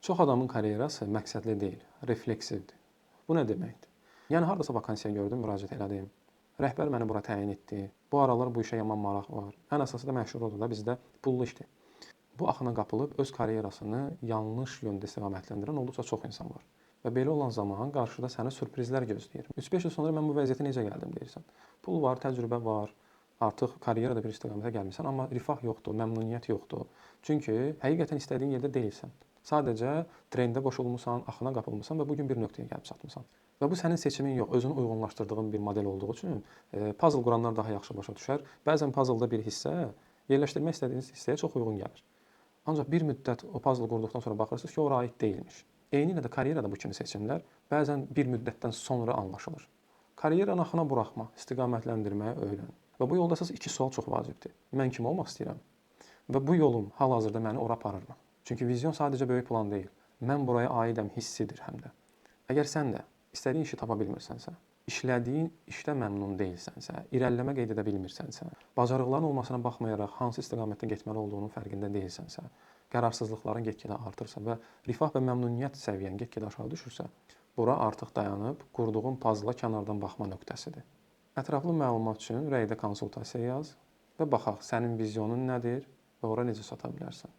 Çox adamın karyerası məqsədli deyil, refleksivdir. Bu nə deməkdir? Yəni hardasa vakansiya gördüm, müraciət elədim. Rəhbər məni bura təyin etdi. Bu aralar bu işə yaman maraq var. Ən əsası da məşhur odur da bizdə pullu işdir. Bu axına qapılıb öz karyerasını yanlış yöndə istiqamətləndirən olduqca çox insan var. Və belə olan zaman qarşıda səni sürprizlər gözləyir. 3-5 il sonra mən bu vəziyyətə necə gəldim deyirsən. Pul var, təcrübə var, artıq karyerada bir istiqamətə gəlmisən, amma rifah yoxdur, məmnuniyyət yoxdur. Çünki həqiqətən istədiyin yerdə deyilsən. Sadəcə trendə qoşulmusan, axına qapılmısan və bu gün bir nöqtəyə gəlib çatmısan. Və bu sənin seçimin yox, özünü uyğunlaşdırdığın bir model olduğu üçün puzzle quranlar daha yaxşı başa düşər. Bəzən puzzle-da bir hissə yerləşdirmək istədiyiniz hissəyə çox uyğun gəlir. Ancaq bir müddət o puzzle qurduqdan sonra baxırsınız ki, ora aid deyilmiş. Eynilə də karyerada bu kimi seçimlər bəzən bir müddətdən sonra anlaşılır. Karyeranı axına buraxma, istiqamətləndirməyə öyrən. Və bu yolda əsas 2 sual çox vacibdir. Mən kim olmaq istəyirəm? Və bu yolum hal-hazırda məni ora aparırmı? Çünki vizyon sadəcə böyük plan deyil. Mən buraya aidəm hissidir həm də. Əgər sən də istədiyin işi tapa bilmirsənsə, işlədiyin işdə məmnun deyilsənsə, irəliləmə qeyd edə bilmirsənsə, bacarıqların olmasına baxmayaraq hansı istiqamətdə getməli olduğunun fərqində deyilsənsə, qərarsızlıqların get-gedə artırsa və rifah və məmnuniyyət səviyyən get-gedə aşağı düşürsə, bura artıq dayanıb qurduğun puzzle-a kənardan baxma nöqtəsidir. Ətraflı məlumat üçün rəydə konsultasiya yaz və baxaq sənin vizyonun nədir və ora necə çata bilərsən.